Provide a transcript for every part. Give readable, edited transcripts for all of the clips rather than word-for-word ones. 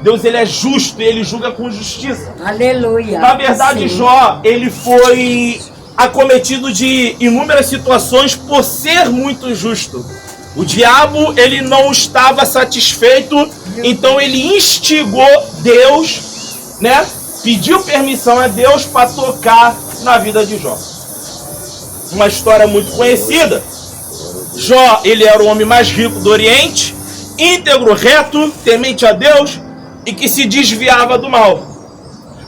Deus, ele é justo e ele julga com justiça. Aleluia. Na verdade, sim, Jó, ele foi acometido de inúmeras situações por ser muito justo. O diabo, ele não estava satisfeito, então ele instigou Deus, né? Pediu permissão a Deus para tocar na vida de Jó. Uma história muito conhecida. Jó, ele era o homem mais rico do Oriente, íntegro, reto, temente a Deus e que se desviava do mal.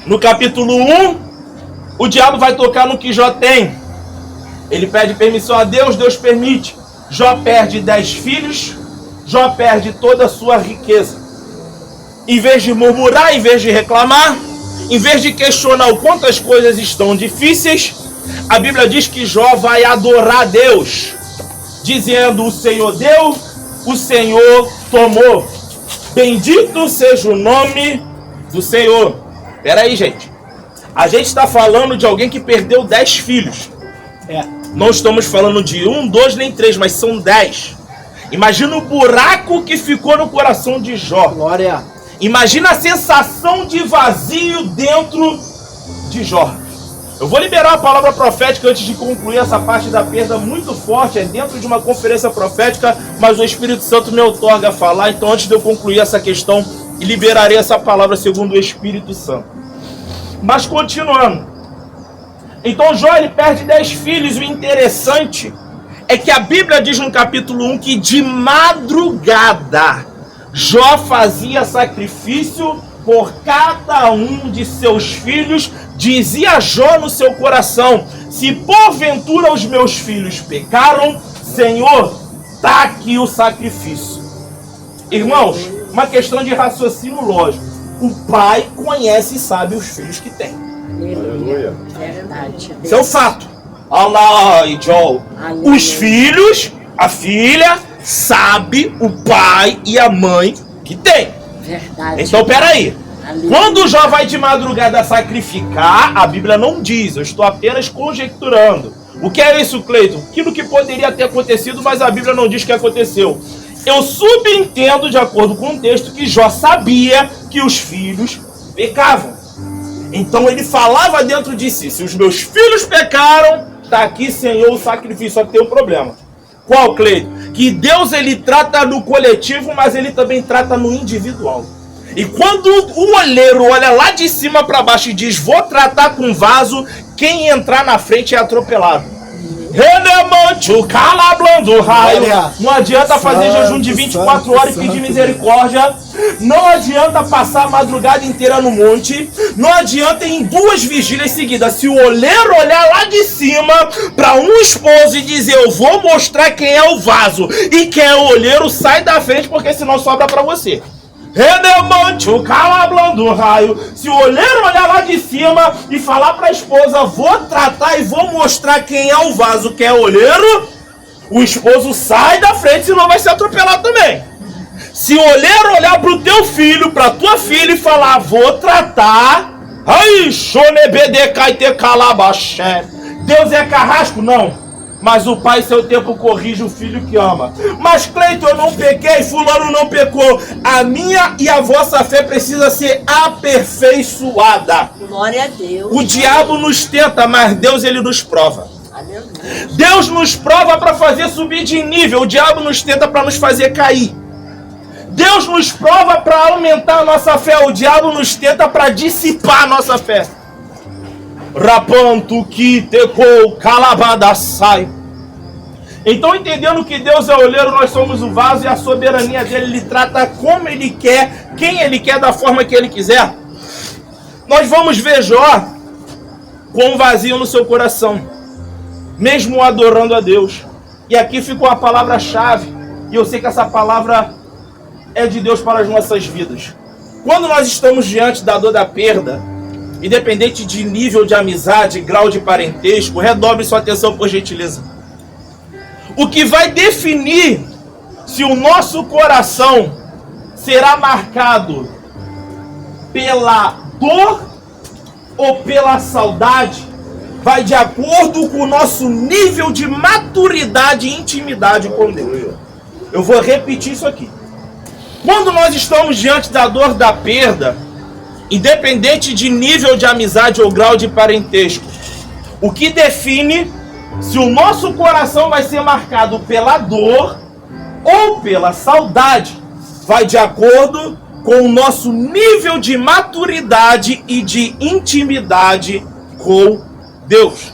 No capítulo 1, o diabo vai tocar no que Jó tem. Ele pede permissão a Deus, Deus permite. Jó perde 10 filhos, Jó perde toda a sua riqueza. Em vez de murmurar, em vez de reclamar, em vez de questionar o quanto as coisas estão difíceis, a Bíblia diz que Jó vai adorar a Deus, dizendo: o Senhor deu, o Senhor tomou. Bendito seja o nome do Senhor. Espera aí, gente. A gente está falando de alguém que perdeu 10 filhos. Não estamos falando de 1, 2, nem 3, mas são 10. Imagina o buraco que ficou no coração de Jó. Glória. Imagina a sensação de vazio dentro de Jó. Eu vou liberar a palavra profética antes de concluir essa parte da perda muito forte. É dentro de uma conferência profética, mas o Espírito Santo me outorga a falar. Então, antes de eu concluir essa questão, liberarei essa palavra segundo o Espírito Santo. Mas continuando. Então Jó, ele perde 10 filhos. O interessante é que a Bíblia diz no capítulo 1 que de madrugada Jó fazia sacrifício por cada um de seus filhos. Dizia Jó no seu coração: se porventura os meus filhos pecaram, Senhor, tá aqui o sacrifício. Irmãos, uma questão de raciocínio lógico. O pai conhece e sabe os filhos que tem. Aleluia. Verdade. Isso é um fato. Allah e Jó. Os filhos, a filha, sabe o pai e a mãe que tem. Verdade. Então, peraí. Aleluia. Quando Jó vai de madrugada sacrificar, a Bíblia não diz, eu estou apenas conjecturando. O que é isso, Cleiton? Aquilo que poderia ter acontecido, mas a Bíblia não diz que aconteceu. Eu subentendo, de acordo com o texto, que Jó sabia que os filhos pecavam. Então ele falava dentro de si: se os meus filhos pecaram, está aqui, Senhor, o sacrifício. Só que tem um problema. Qual, Cleiton? Que Deus, ele trata no coletivo, mas ele também trata no individual. E quando o olheiro olha lá de cima para baixo e diz: vou tratar com vaso, quem entrar na frente é atropelado. Não adianta fazer jejum de 24 horas e pedir misericórdia. Não adianta passar a madrugada inteira no monte. Não adianta ir em 2 vigílias seguidas. Se o olheiro olhar lá de cima para um esposo e dizer: eu vou mostrar quem é o vaso e quem é o olheiro, sai da frente, porque senão sobra para você. Se o olheiro olhar lá de cima e falar para a esposa: vou tratar e vou mostrar quem é o vaso, quem é o olheiro, o esposo sai da frente, senão vai ser atropelado também. Se o olheiro olhar para o teu filho, para a tua filha e falar: vou tratar, Deus é carrasco? Não. Mas o pai, seu tempo, corrige o filho que ama. Mas, Cleiton, eu não pequei, fulano não pecou. A minha e a vossa fé precisa ser aperfeiçoada. Glória a Deus. O diabo nos tenta, mas Deus, ele nos prova. Aleluia. Deus nos prova para fazer subir de nível. O diabo nos tenta para nos fazer cair. Deus nos prova para aumentar a nossa fé. O diabo nos tenta para dissipar a nossa fé. Rapanto que tecou calabadassai. Então, entendendo que Deus é o olheiro, nós somos o vaso, e a soberania dele, ele trata como ele quer, quem ele quer, da forma que ele quiser. Nós vamos ver Jó com um vazio no seu coração, mesmo adorando a Deus. E aqui ficou a palavra-chave, e eu sei que essa palavra é de Deus para as nossas vidas. Quando nós estamos diante da dor da perda, independente de nível de amizade, grau de parentesco, redobre sua atenção, por gentileza. O que vai definir se o nosso coração será marcado pela dor ou pela saudade vai de acordo com o nosso nível de maturidade e intimidade com Deus. Eu vou repetir isso aqui. Quando nós estamos diante da dor da perda, independente de nível de amizade ou grau de parentesco, o que define se o nosso coração vai ser marcado pela dor ou pela saudade vai de acordo com o nosso nível de maturidade e de intimidade com Deus.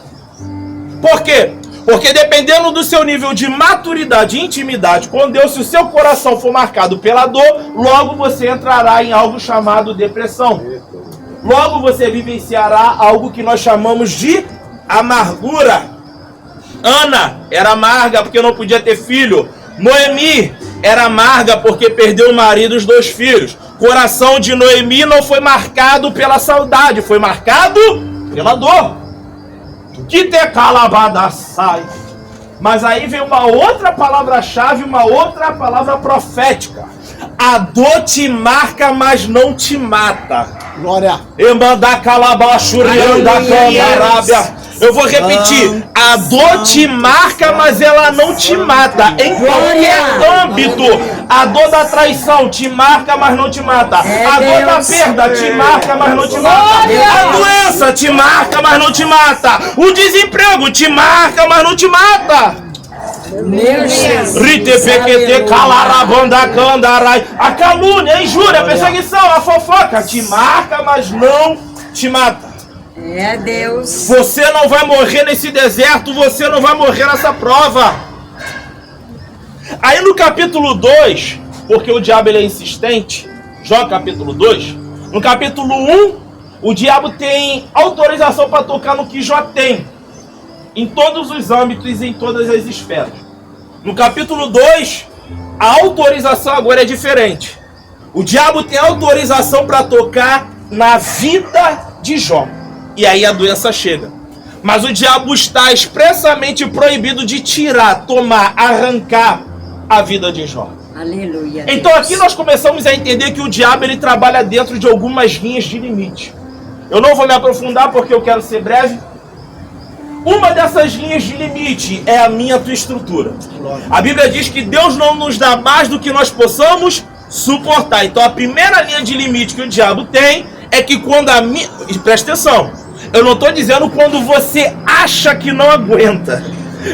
Por quê? Porque dependendo do seu nível de maturidade e intimidade com Deus, se o seu coração for marcado pela dor, logo você entrará em algo chamado depressão. Logo você vivenciará algo que nós chamamos de amargura. Ana era amarga porque não podia ter filho. Noemi era amarga porque perdeu o marido e os 2 filhos. Coração de Noemi não foi marcado pela saudade, foi marcado pela dor. Que te calabadassai. Mas aí vem uma outra palavra-chave, uma outra palavra profética. A dor te marca, mas não te mata. Glória. Eu vou repetir. A dor te marca, mas ela não te mata. Em qualquer âmbito. A dor da traição te marca, mas não te mata. A dor da perda te marca, mas não te mata. A doença te marca, mas não te mata. O desemprego te marca, mas não te mata. A calúnia, a injúria, a perseguição, a fofoca te marca, mas não te mata. É Deus. Você não vai morrer nesse deserto, você não vai morrer nessa prova. Aí no capítulo 2, porque o diabo ele é insistente, Jó capítulo 2, no capítulo 1, o diabo tem autorização para tocar no que Jó tem, em todos os âmbitos e em todas as esferas. No capítulo 2, a autorização agora é diferente. O diabo tem autorização para tocar na vida de Jó. E aí a doença chega. Mas o diabo está expressamente proibido de tirar, tomar, arrancar a vida de Jó. Aleluia. Então aqui nós começamos a entender que o diabo ele trabalha dentro de algumas linhas de limite. Eu não vou me aprofundar porque eu quero ser breve. Uma dessas linhas de limite é a minha, a tua estrutura. A Bíblia diz que Deus não nos dá mais do que nós possamos suportar. Então a primeira linha de limite que o diabo tem é que quando a minha... Presta atenção. Eu não estou dizendo quando você acha que não aguenta.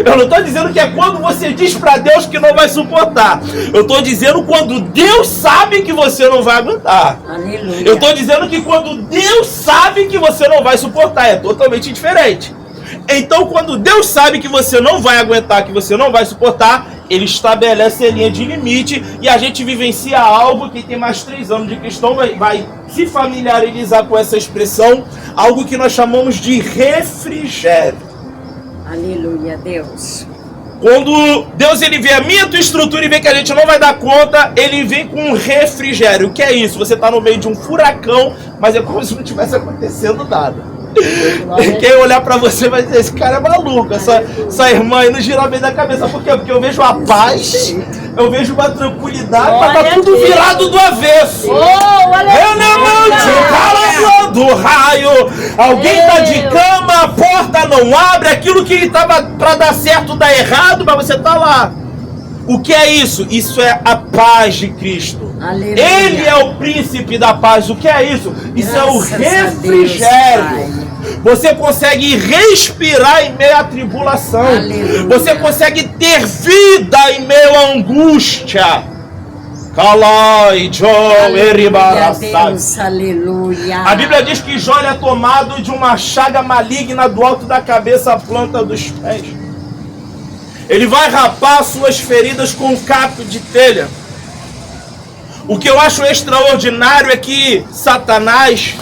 Eu não estou dizendo que é quando você diz para Deus que não vai suportar. Eu estou dizendo quando Deus sabe que você não vai aguentar. Aleluia. Eu estou dizendo que quando Deus sabe que você não vai suportar. É totalmente diferente. Então, quando Deus sabe que você não vai aguentar, que você não vai suportar, Ele estabelece a linha de limite e a gente vivencia algo que tem mais 3 anos de cristão, vai se familiarizar com essa expressão, algo que nós chamamos de refrigério. Aleluia, Deus. Quando Deus ele vê a minha, tua estrutura e vê que a gente não vai dar conta, Ele vem com um refrigério. O que é isso? Você está no meio de um furacão, mas é como se não tivesse acontecendo nada. Quem olhar pra você vai dizer, esse cara é maluco, essa irmã aí não gira bem da cabeça. Por quê? Porque eu vejo a paz, eu vejo uma tranquilidade, mas tá tudo virado do avesso. Do raio, alguém tá de cama, a porta não abre, aquilo que tava pra dar certo dá errado, mas você tá lá. O que é isso? Isso é a paz de Cristo. Aleluia. Ele é o príncipe da paz. O que é isso? Isso é o refrigério. Você consegue respirar em meio à tribulação. Aleluia. Você consegue ter vida em meio à angústia. Aleluia. A Bíblia diz que Jó é tomado de uma chaga maligna do alto da cabeça à planta dos pés. Ele vai rapar suas feridas com um caco de telha. O que eu acho extraordinário é que Satanás,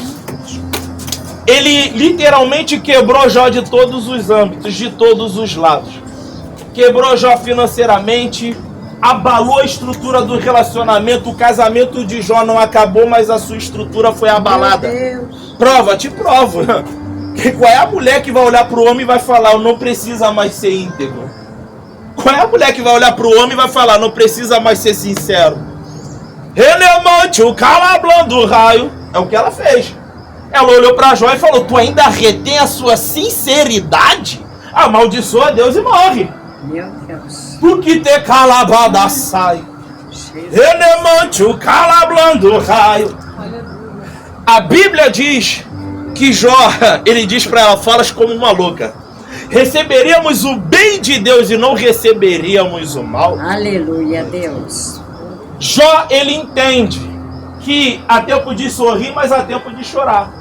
ele literalmente quebrou Jó de todos os âmbitos, de todos os lados. Quebrou Jó financeiramente, abalou a estrutura do relacionamento. O casamento de Jó não acabou, mas a sua estrutura foi abalada. Prova, te provo. Qual é a mulher que vai olhar para o homem e vai falar, eu não precisa mais ser íntegro? Qual é a mulher que vai olhar para o homem e vai falar, não precisa mais ser sincero? Relemante, o calablão do raio. É o que ela fez. Ela olhou para Jó e falou, tu ainda retém a sua sinceridade? Amaldiçoa Deus e morre. Meu Deus. Porque te calabadassai. Renemante o calablando raio. A Bíblia diz que Jó, ele diz para ela, falas como uma louca. Receberíamos o bem de Deus e não receberíamos o mal. Aleluia, Deus. Jó, ele entende que há tempo de sorrir, mas há tempo de chorar.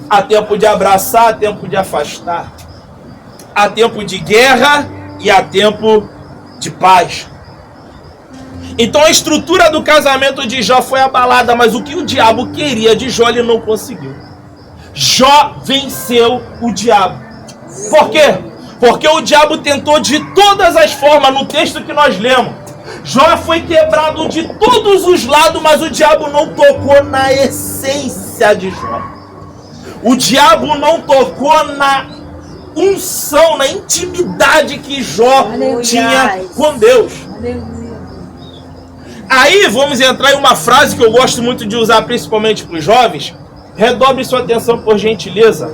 Há tempo de abraçar, há tempo de afastar. Há tempo de guerra e há tempo de paz. Então a estrutura do casamento de Jó foi abalada, mas o que o diabo queria de Jó, ele não conseguiu. Jó venceu o diabo. Por quê? Porque o diabo tentou de todas as formas, no texto que nós lemos. Jó foi quebrado de todos os lados, mas o diabo não tocou na essência de Jó. O diabo não tocou na unção, na intimidade que Jó tinha com Deus. Aí vamos entrar em uma frase que eu gosto muito de usar, principalmente para os jovens. Redobre sua atenção, por gentileza.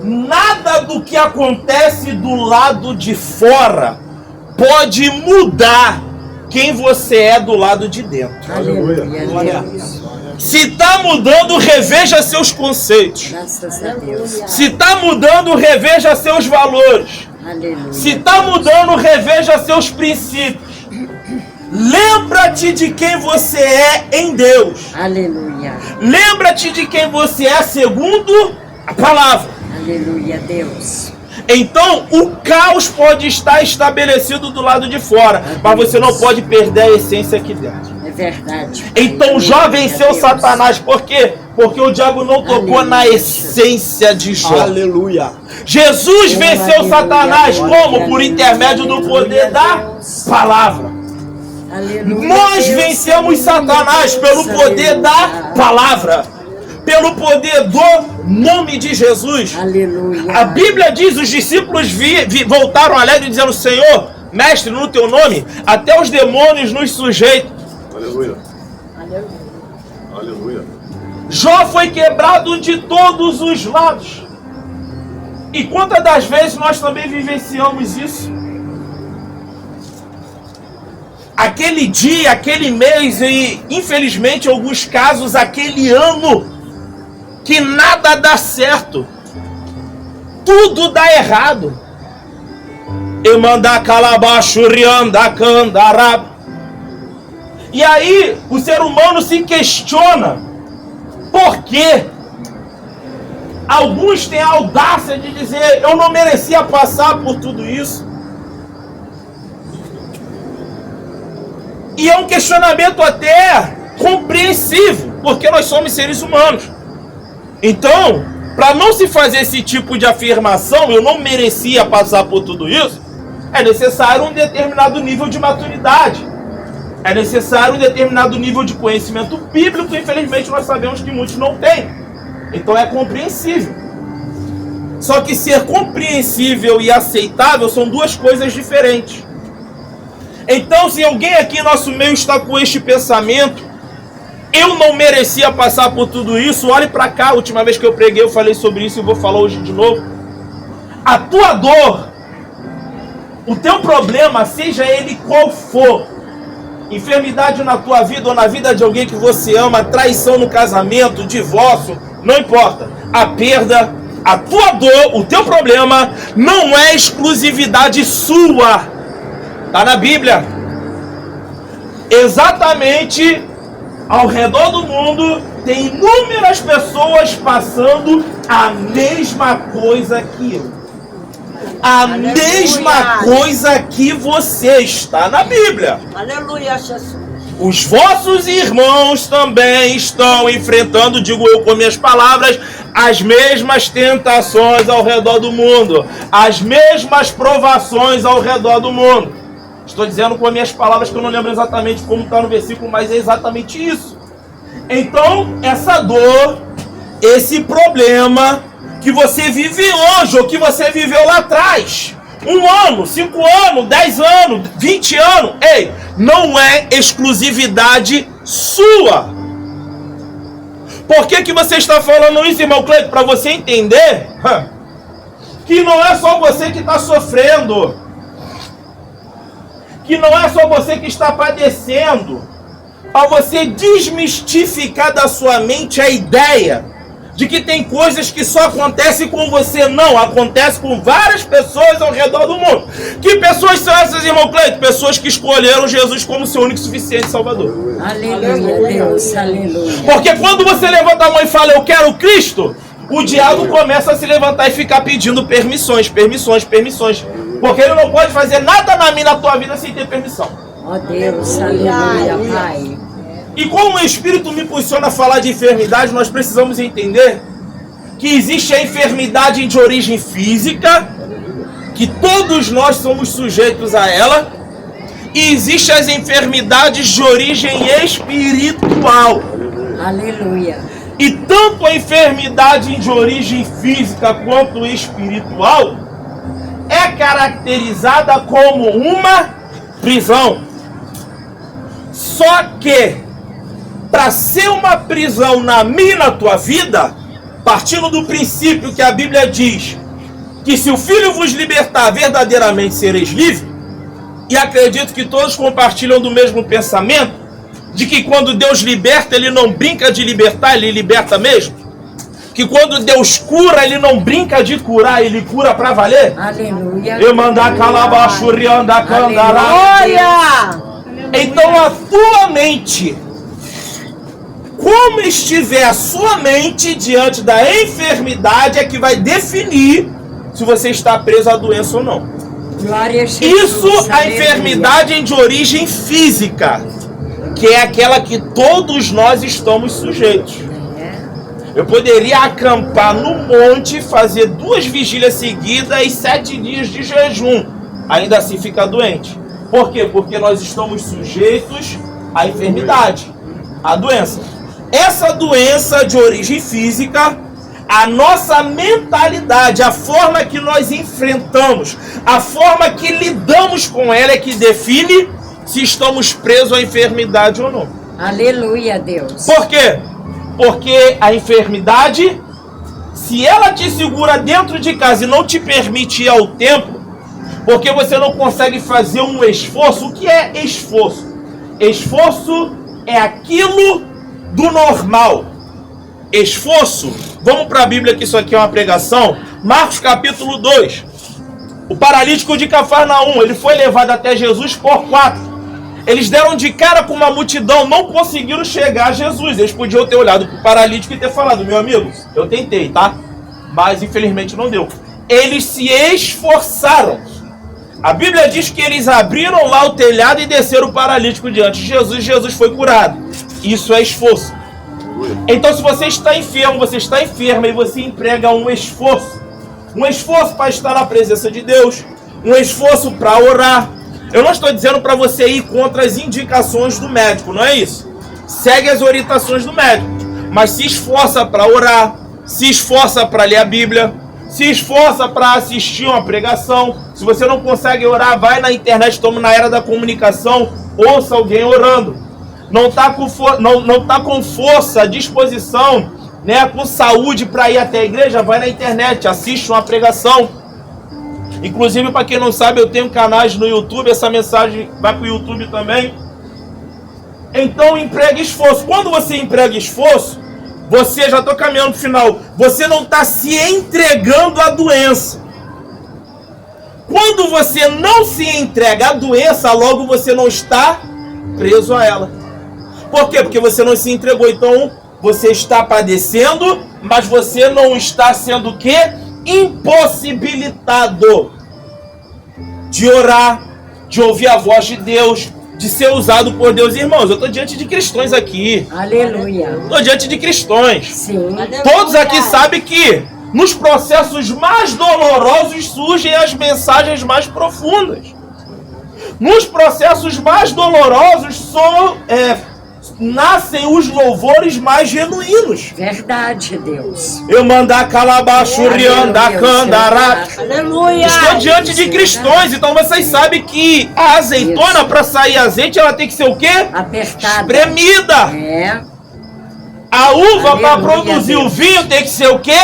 Nada do que acontece do lado de fora pode mudar quem você é do lado de dentro. Aleluia. Se está mudando, reveja seus conceitos. Graças a Deus. Se está mudando, reveja seus valores. Aleluia. Se está mudando, reveja seus princípios. Lembra-te de quem você é em Deus. Aleluia. Lembra-te de quem você é segundo a palavra. Aleluia, Deus. Então, o caos pode estar estabelecido do lado de fora, mas você não pode perder a essência aqui dentro. É verdade. Pai. Então, Jó Aleluia, venceu Deus. Satanás. Por quê? Porque o diabo não tocou Aleluia. na essência de Jó. Aleluia. Jesus venceu Aleluia, Satanás aleluia, como? Por intermédio do poder da Deus. palavra. Aleluia, Nós Deus. vencemos Aleluia, Satanás Deus. pelo poder da Aleluia. palavra, pelo poder do nome de Jesus. Aleluia. A Bíblia diz, os discípulos voltaram alegres dizendo, Senhor, mestre, no teu nome, até os demônios nos sujeitam. Aleluia. Aleluia. Jó foi quebrado de todos os lados. E quantas das vezes nós também vivenciamos isso? Aquele dia, aquele mês e, infelizmente, em alguns casos, aquele ano que nada dá certo. Tudo dá errado. E aí, o ser humano se questiona por quê? Alguns têm a audácia de dizer, eu não merecia passar por tudo isso. E é um questionamento até compreensível, porque nós somos seres humanos. Então, para não se fazer esse tipo de afirmação, eu não merecia passar por tudo isso, é necessário um determinado nível de maturidade. É necessário um determinado nível de conhecimento bíblico, infelizmente nós sabemos que muitos não têm. Então é compreensível. Só que ser compreensível e aceitável são duas coisas diferentes. Então, se alguém aqui em nosso meio está com este pensamento, eu não merecia passar por tudo isso, olhe para cá, a última vez que eu preguei eu falei sobre isso e vou falar hoje de novo. A tua dor, o teu problema, seja ele qual for, enfermidade na tua vida ou na vida de alguém que você ama, traição no casamento, divórcio, não importa, a perda, a tua dor, o teu problema não é exclusividade sua. Está na Bíblia. Exatamente ao redor do mundo tem inúmeras pessoas passando a mesma coisa que eu. A Aleluia. mesma coisa que você. Está na Bíblia. Aleluia, Jesus. Os vossos irmãos também estão enfrentando, digo eu com minhas palavras, as mesmas tentações ao redor do mundo. As mesmas provações ao redor do mundo. Estou dizendo com as minhas palavras que eu não lembro exatamente como está no versículo, mas é exatamente isso. Então, essa dor, esse problema que você vive hoje ou que você viveu lá atrás, 1 ano, 5 anos, 10 anos, 20 anos, ei, não é exclusividade sua. Por que você está falando isso, irmão Cleiton? Para você entender que não é só você que está sofrendo, que não é só você que está padecendo, para você desmistificar da sua mente a ideia de que tem coisas que só acontecem com você. Não, acontece com várias pessoas ao redor do mundo. Que pessoas são essas, irmão Cleito? Pessoas que escolheram Jesus como seu único e suficiente Salvador. Aleluia, Deus, aleluia. Porque quando você levanta a mão e fala, eu quero Cristo, o diabo começa a se levantar e ficar pedindo permissões. Porque ele não pode fazer nada na tua vida sem ter permissão. Ó Deus, aleluia, Pai. E como o Espírito me impulsiona a falar de enfermidade, nós precisamos entender que existe a enfermidade de origem física, que todos nós somos sujeitos a ela, e existem as enfermidades de origem espiritual. Aleluia. E tanto a enfermidade de origem física quanto espiritual é caracterizada como uma prisão. Só que para ser uma prisão na minha e na tua vida, partindo do princípio que a Bíblia diz que se o Filho vos libertar, verdadeiramente sereis livres, e acredito que todos compartilham do mesmo pensamento, de que quando Deus liberta, Ele não brinca de libertar, Ele liberta mesmo. Que quando Deus cura, Ele não brinca de curar, Ele cura para valer. Aleluia. Eu mandar calabaxuri, andar candará. Então a tua mente, como estiver a sua mente diante da enfermidade, é que vai definir se você está preso à doença ou não. Glória a Jesus. Isso a enfermidade de origem física, que é aquela que todos nós estamos sujeitos. Eu poderia acampar no monte, fazer 2 vigílias seguidas e 7 dias de jejum, ainda assim ficar doente. Por quê? Porque nós estamos sujeitos à enfermidade, à doença. Essa doença de origem física, a nossa mentalidade, a forma que nós enfrentamos, a forma que lidamos com ela é que define se estamos presos à enfermidade ou não. Aleluia, Deus. Por quê? Porque a enfermidade, se ela te segura dentro de casa e não te permite ir ao templo, porque você não consegue fazer um esforço. O que é esforço? Esforço é aquilo do normal. Esforço, vamos para a Bíblia, que isso aqui é uma pregação. Marcos capítulo 2. O paralítico de Cafarnaum, ele foi levado até Jesus por 4. Eles deram de cara com uma multidão, não conseguiram chegar a Jesus. Eles podiam ter olhado para o paralítico e ter falado, meu amigo, eu tentei, tá? Mas infelizmente não deu. Eles se esforçaram. A Bíblia diz que eles abriram lá o telhado e desceram o paralítico diante de Jesus. Jesus foi curado. Isso é esforço. Então, se você está enfermo, você está enferma e você emprega um esforço para estar na presença de Deus, um esforço para orar. Eu não estou dizendo para você ir contra as indicações do médico, não é isso? Segue as orientações do médico, mas se esforça para orar, se esforça para ler a Bíblia, se esforça para assistir uma pregação. Se você não consegue orar, vai na internet, estamos na era da comunicação, ouça alguém orando. Não está com força, disposição, né, com saúde para ir até a igreja, vai na internet, assiste uma pregação. Inclusive, para quem não sabe, eu tenho canais no YouTube, essa mensagem vai para o YouTube também. Então, emprega esforço. Quando você emprega esforço, você, já estou caminhando para o final, você não está se entregando à doença. Quando você não se entrega à doença, logo você não está preso a ela. Por quê? Porque você não se entregou. Então, você está padecendo, mas você não está sendo o quê? Impossibilitado de orar, de ouvir a voz de Deus, de ser usado por Deus. Irmãos, eu estou diante de cristãos aqui. Aleluia. Estou diante de cristãos. Sim. Todos aqui sabem que nos processos mais dolorosos surgem as mensagens mais profundas. Nos processos mais dolorosos nascem os louvores mais genuínos. Verdade, Deus. Eu mandar calabachurianda candará. Aleluia. Estou diante de cristãos, então vocês sabem que a azeitona, para sair azeite, ela tem que ser o quê? Apertada. Espremida. É. A uva, para produzir o vinho, tem que ser o quê?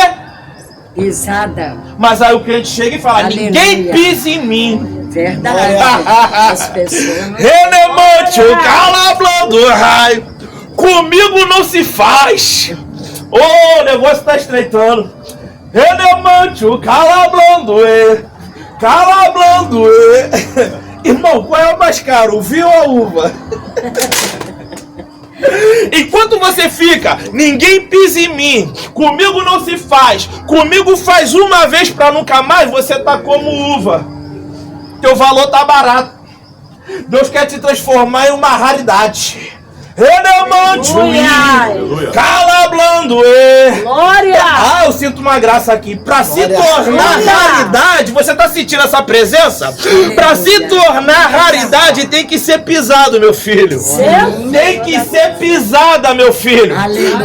Pisada. Mas aí o crente chega e fala, Aleluia. ninguém pisa em mim. Verdade. As pessoas não... Renemante, o calablão do raio. Comigo não se faz. Ô, o negócio tá estreitando. Renemante, o calablão do calablão do Irmão, qual é o mais caro, o vinho ou a uva? Enquanto você fica, ninguém pisa em mim, comigo não se faz, comigo faz uma vez pra nunca mais, você tá como uva. Teu valor tá barato. Deus quer te transformar em uma raridade. Renemante, calablando, Glória! Ah, eu sinto uma graça aqui. Pra se tornar raridade, você tá sentindo essa presença? Pra se tornar raridade, tem que ser pisado, meu filho. Tem que ser pisada, meu filho.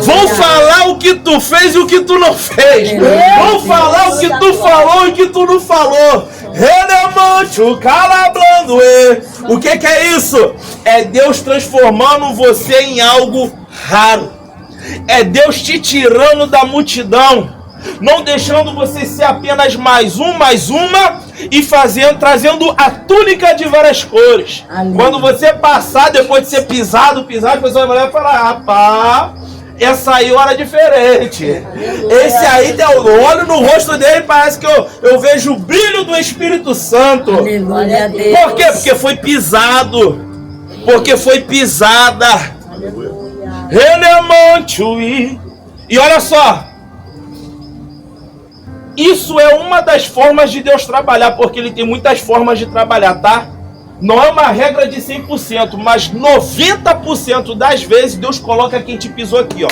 Vão falar o que tu fez e o que tu não fez. Vão falar o que tu falou e o que tu não falou. Renemante, o calablando, o que é isso? É Deus transformando você em algo raro. É Deus te tirando da multidão, não deixando você ser apenas mais uma e trazendo a túnica de várias cores. Aleluia. Quando você passar, depois de ser pisado, a pessoa vai falar: rapaz, essa aí era diferente. Aleluia. Esse aí, eu olho no rosto dele, parece que eu vejo o brilho do Espírito Santo. Aleluia, Deus. Por quê? Porque foi pisado. Porque foi pisada. Renemante. E olha só, isso é uma das formas de Deus trabalhar, porque Ele tem muitas formas de trabalhar, tá? Não é uma regra de 100%, mas 90% das vezes Deus coloca quem te pisou aqui, ó,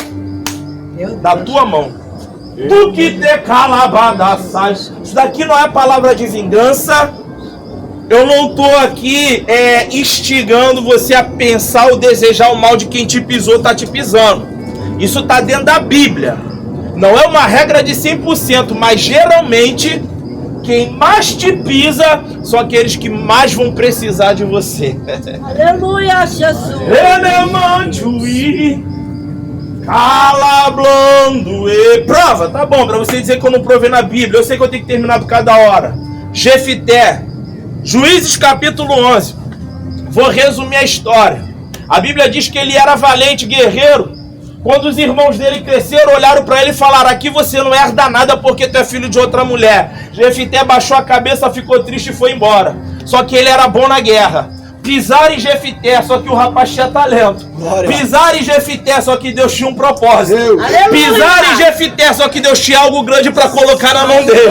da tua mão. Tu que te calabada, isso daqui não é palavra de vingança. Eu não estou aqui instigando você a pensar ou desejar o mal de quem te pisou, tá te pisando. Isso está dentro da Bíblia. Não é uma regra de 100%, mas geralmente quem mais te pisa são aqueles que mais vão precisar de você. Aleluia, Jesus. Calablando. Prova, tá bom, para você dizer que eu não provei na Bíblia. Eu sei que eu tenho que terminar por cada hora. Jefité. Juízes capítulo 11. Vou resumir a história. A Bíblia diz que ele era valente, guerreiro. Quando os irmãos dele cresceram, olharam para ele e falaram: aqui você não herda nada porque tu é filho de outra mulher. Jefité baixou a cabeça, ficou triste e foi embora. Só que ele era bom na guerra. Pisaram em Jefité, só que o rapaz tinha talento. Pisaram em Jefité, só que Deus tinha um propósito. Pisaram em Jefité, só que Deus tinha algo grande para colocar na mão dele.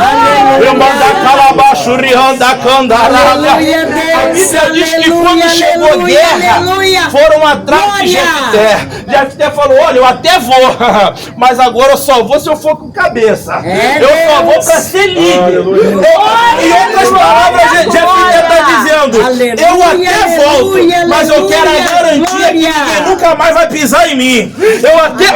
Eu mandar calabaço, rianda, candarada. A Bíblia diz que quando chegou guerra, foram atrás de Jefité. Jefité falou: olha, eu até vou, mas agora eu só vou se eu for com cabeça. Eu só vou para ser líder. Em outras palavras, Jefité está dizendo: eu até volto, mas eu quero a garantia que ninguém nunca mais vai pisar em mim. Eu até...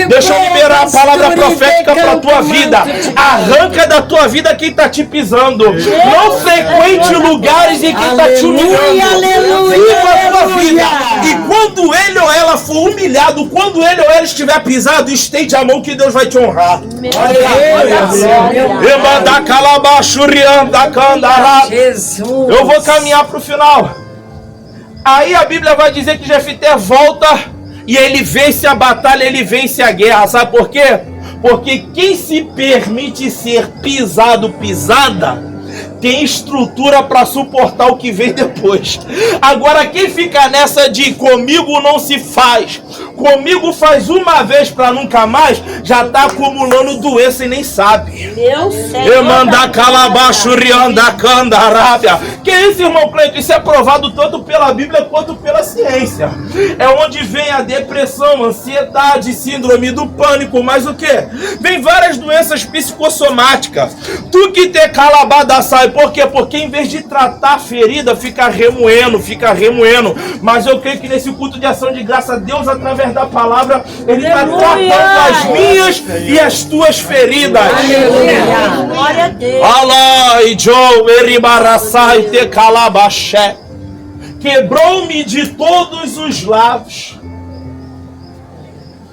Deixa eu liberar a palavra profética para a tua vida. Arranca da tua vida quem está te pisando. Não frequente lugares em quem está te humilhando. Viva a tua vida. E quando ele ou ela for humilhado, quando ele ou ela estiver pisado, estende a mão que Deus vai te honrar. Eu vou caminhar para o final. Aí a Bíblia vai dizer que Jefité volta e ele vence a batalha, ele vence a guerra. Sabe por quê? Porque quem se permite ser pisado, pisada, tem estrutura para suportar o que vem depois. Agora quem fica nessa de comigo não se faz, comigo faz uma vez para nunca mais, já está acumulando doença e nem sabe. Meu Senhor. Eu mandar calabaço, rianda, candarábia. Que isso, irmão Cleito? Isso é provado tanto pela Bíblia quanto pela ciência. É onde vem a depressão, ansiedade, síndrome do pânico, mas o que? Vem várias doenças psicossomáticas. Tu que te calabada sai. Por quê? Porque em vez de tratar a ferida, fica remoendo. Mas eu creio que nesse culto de ação de graça, Deus, através da palavra, Ele está tratando as minhas e as tuas feridas. Aleluia. Glória a Deus. Alai, Joe, eribaraçai, te calabaxé. Quebrou-me de todos os lados.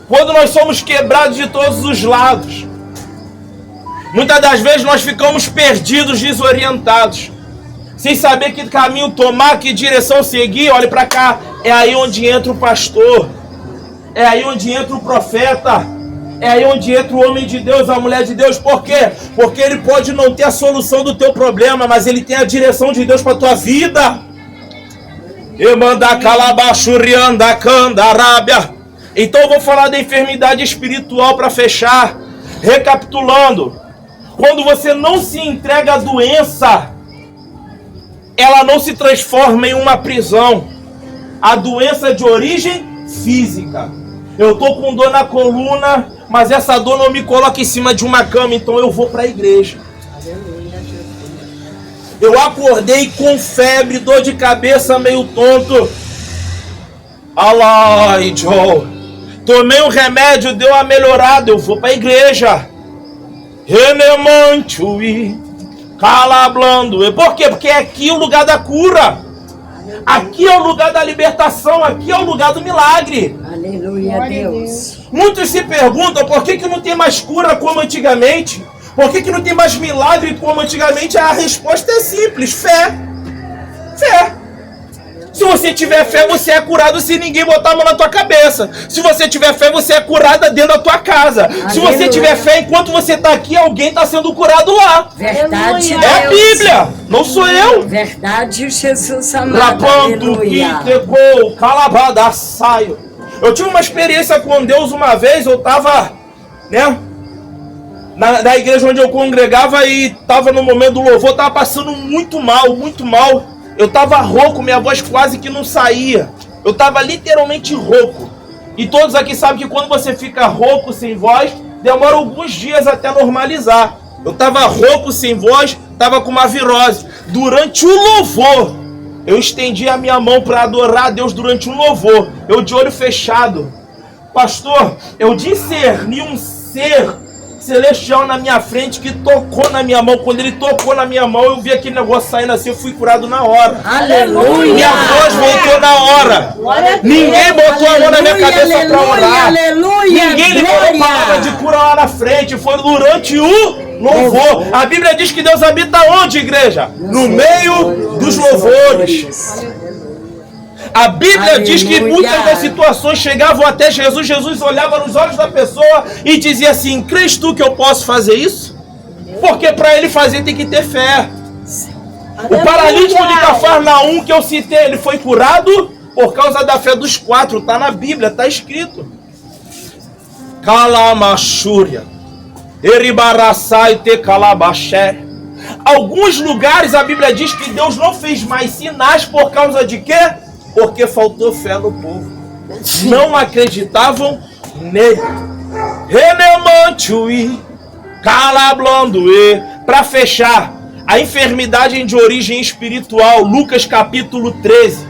Quando nós somos quebrados de todos os lados, Muitas das vezes nós ficamos perdidos, desorientados, sem saber que caminho tomar, que direção seguir. Olhe para cá, é aí onde entra o pastor, é aí onde entra o profeta, é aí onde entra o homem de Deus, a mulher de Deus. Por quê? Porque ele pode não ter a solução do teu problema, mas ele tem a direção de Deus para a tua vida. Então eu vou falar da enfermidade espiritual para fechar. Recapitulando, quando você não se entrega à doença, ela não se transforma em uma prisão. A doença é de origem física. Eu estou com dor na coluna, mas essa dor não me coloca em cima de uma cama, então eu vou para a igreja. Eu acordei com febre, dor de cabeça, meio tonto. Alai, Joe. Tomei um remédio, deu uma melhorada, eu vou para a igreja. Renemantui, calablando. Por quê? Porque aqui é o lugar da cura. Aqui é o lugar da libertação, aqui é o lugar do milagre. Aleluia, Deus. Muitos se perguntam por que não tem mais cura como antigamente. Por que não tem mais milagre como antigamente? A resposta é simples: fé. Fé. Se você tiver fé, você é curado se ninguém botar a mão na tua cabeça. Se você tiver fé, você é curada dentro da tua casa. Aleluia. Se você tiver fé, enquanto você está aqui, alguém está sendo curado lá. Verdade, é a Bíblia, não sou eu. Verdade, Jesus amado. Rapando, quintegou, calabada, saio. Eu tive uma experiência com Deus uma vez. Eu estava, né, na igreja onde eu congregava e estava no momento do louvor. Estava passando muito mal, muito mal. Eu estava rouco, minha voz quase que não saía. Eu estava literalmente rouco. E todos aqui sabem que quando você fica rouco, sem voz, demora alguns dias até normalizar. Eu estava rouco, sem voz, estava com uma virose. Durante o louvor, eu estendi a minha mão para adorar a Deus durante um louvor. Eu de olho fechado. Pastor, eu discerni um ser celestial na minha frente que tocou na minha mão. Quando ele tocou na minha mão, eu vi aquele negócio saindo assim, eu fui curado na hora. Aleluia! Minha voz voltou na hora. Ninguém botou a mão na minha cabeça para orar. Aleluia! Ninguém liberou palavra de cura lá na frente. Foi durante o louvor. A Bíblia diz que Deus habita onde, igreja? No meio dos louvores. A Bíblia diz que muitas das situações chegavam até Jesus. Jesus olhava nos olhos da pessoa e dizia assim: crês tu que eu posso fazer isso? Porque para ele fazer tem que ter fé. O paralítico de Cafarnaum que eu citei, ele foi curado por causa da fé dos 4. Está na Bíblia, está escrito. Calamachúria, Eribaraçai te calabaxé. Alguns lugares a Bíblia diz que Deus não fez mais sinais por causa de quê? Porque faltou fé no povo. Não acreditavam nele. Renemantui, calablandoe. Para fechar, a enfermidade de origem espiritual, Lucas capítulo 13.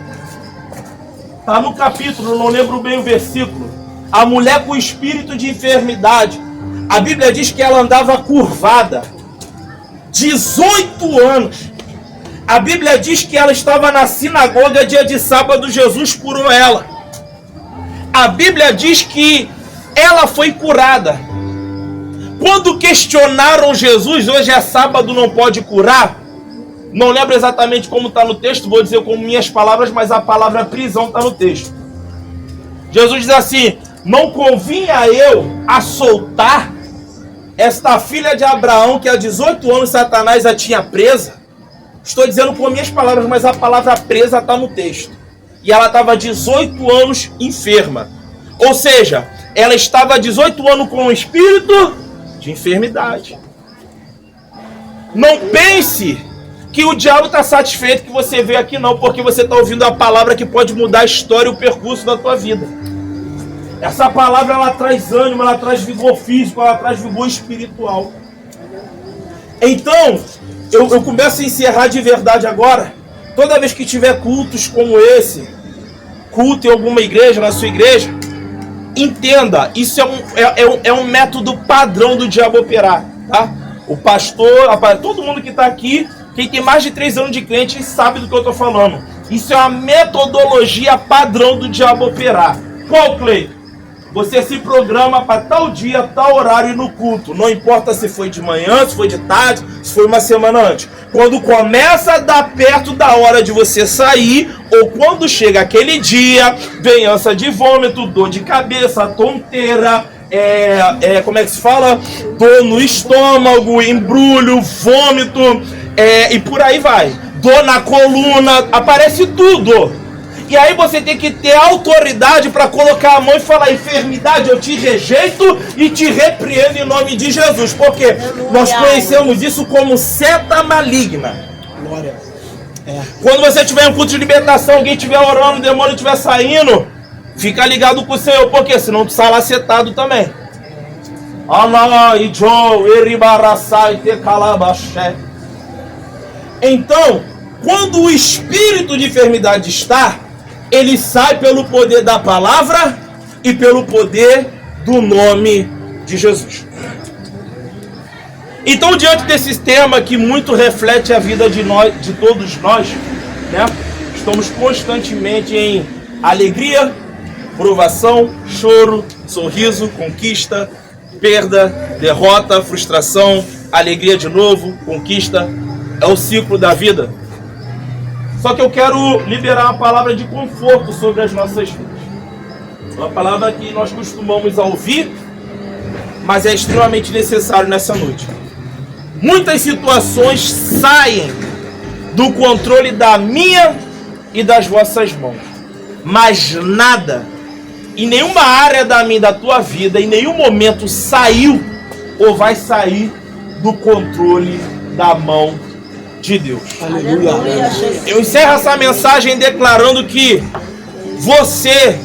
Está no capítulo, não lembro bem o versículo. A mulher com espírito de enfermidade. A Bíblia diz que ela andava curvada. 18 anos. A Bíblia diz que ela estava na sinagoga dia de sábado, Jesus curou ela. A Bíblia diz que ela foi curada. Quando questionaram Jesus, hoje é sábado, não pode curar? Não lembro exatamente como está no texto, vou dizer com minhas palavras, mas a palavra prisão está no texto. Jesus diz assim: não convinha eu a soltar esta filha de Abraão que há 18 anos Satanás a tinha presa? Estou dizendo com minhas palavras, mas a palavra presa está no texto. E ela estava 18 anos enferma. Ou seja, ela estava 18 anos com um espírito de enfermidade. Não pense que o diabo está satisfeito que você veio aqui não, porque você está ouvindo a palavra que pode mudar a história e o percurso da tua vida. Essa palavra, ela traz ânimo, ela traz vigor físico, ela traz vigor espiritual. Então, eu começo a encerrar de verdade agora. Toda vez que tiver cultos como esse, culto em alguma igreja, na sua igreja, entenda, isso é um método padrão do diabo operar, tá? O pastor, todo mundo que está aqui, quem tem mais de 3 anos de crente sabe do que eu estou falando. Isso é uma metodologia padrão do diabo operar. Qual, Cleito? Você se programa para tal dia, tal horário no culto. Não importa se foi de manhã, se foi de tarde, se foi uma semana antes. Quando começa a dar perto da hora de você sair, ou quando chega aquele dia, vem ânsia de vômito, dor de cabeça, tonteira, como é que se fala? Dor no estômago, embrulho, vômito, e por aí vai. Dor na coluna, aparece tudo. E aí você tem que ter autoridade para colocar a mão e falar: enfermidade, eu te rejeito e te repreendo em nome de Jesus. Porque nós conhecemos isso como seta maligna. Glória. Quando você tiver em um culto de libertação, alguém estiver orando, o demônio estiver saindo, fica ligado com o Senhor, porque senão tu sai lá setado também. Então, quando o espírito de enfermidade está, ele sai pelo poder da palavra e pelo poder do nome de Jesus. Então, diante desse tema que muito reflete a vida de todos nós, né? Estamos constantemente em alegria, provação, choro, sorriso, conquista, perda, derrota, frustração, alegria de novo, conquista. É o ciclo da vida. Só que eu quero liberar uma palavra de conforto sobre as nossas vidas. Uma palavra que nós costumamos ouvir, mas é extremamente necessário nessa noite. Muitas situações saem do controle da minha e das vossas mãos. Mas nada, em nenhuma área da minha e da tua vida, em nenhum momento saiu ou vai sair do controle da mão de Deus. Aleluia. Eu encerro essa mensagem declarando que você,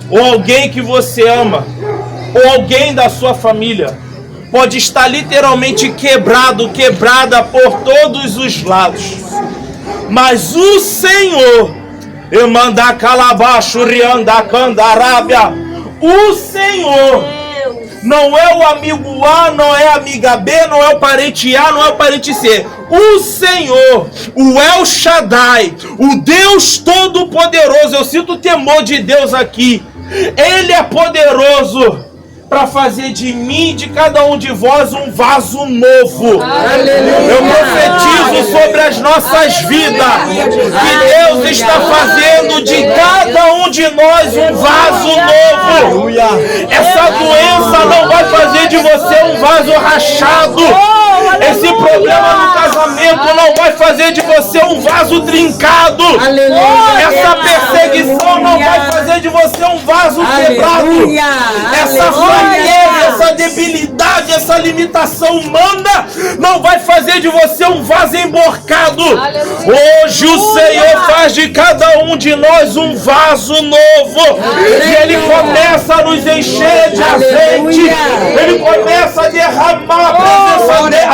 ou alguém que você ama, ou alguém da sua família, pode estar literalmente quebrada por todos os lados. Mas o Senhor, o Senhor não é o amigo A, não é a amiga B, não é o parente A, não é o parente C. O Senhor, o El Shaddai, o Deus Todo-Poderoso, eu sinto o temor de Deus aqui. Ele é poderoso para fazer de mim e de cada um de vós um vaso novo. Aleluia. Eu profetizo sobre as nossas vidas que Deus está fazendo de cada um de nós um vaso novo. Essa doença não vai fazer de você um vaso rachado. Esse problema no casamento não vai fazer de você um vaso trincado. Essa perseguição não vai fazer de você um vaso quebrado. Essa fraqueza, essa debilidade, essa limitação humana não vai fazer de você um vaso emborcado. Hoje o Senhor faz de cada um de nós um vaso novo. E Ele começa a nos encher de azeite. Ele começa a derramar a presença dele.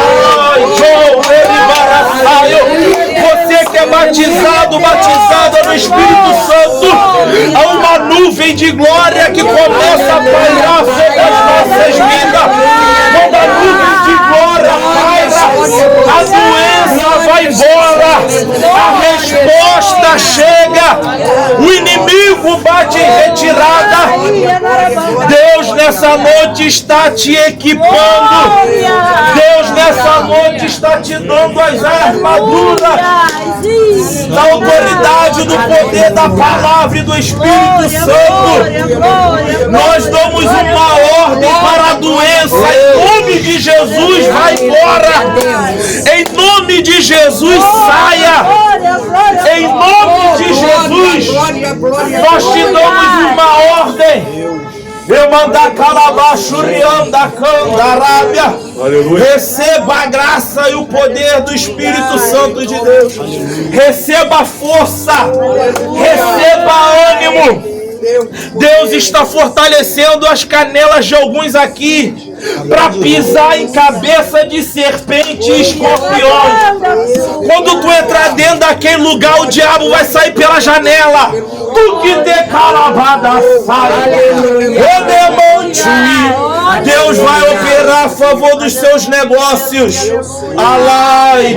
Você que é batizada no Espírito Santo, há uma nuvem de glória que começa a pairar sobre as nossas vidas. Quando a nuvem de glória paira, a doença vai embora, a resposta chega, o inimigo bate em retirada. Deus nessa noite está te equipando. Deus nessa noite está te dando as armaduras da autoridade, do poder da palavra e do Espírito Santo. Nós damos uma ordem para a doença. Em nome de Jesus, vai embora. Em nome de Jesus, saia. Em nome de Jesus, nós te damos uma ordem. Eu mandar calabachurianda candarábia. Receba a graça e o poder do Espírito Santo de Deus. Receba força. Receba ânimo. Deus está fortalecendo as canelas de alguns aqui para pisar em cabeça de serpente e escorpiões. Quando tu entrar dentro daquele lugar, o diabo vai sair pela janela. Tu que te calabada sai. Deus vai operar a favor dos seus negócios. Alai,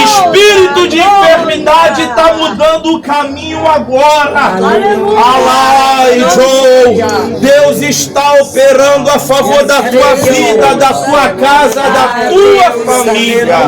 espírito de enfermidade está mudando o caminho agora. Alai, Deus está operando a favor da tua vida, da tua casa, da tua família.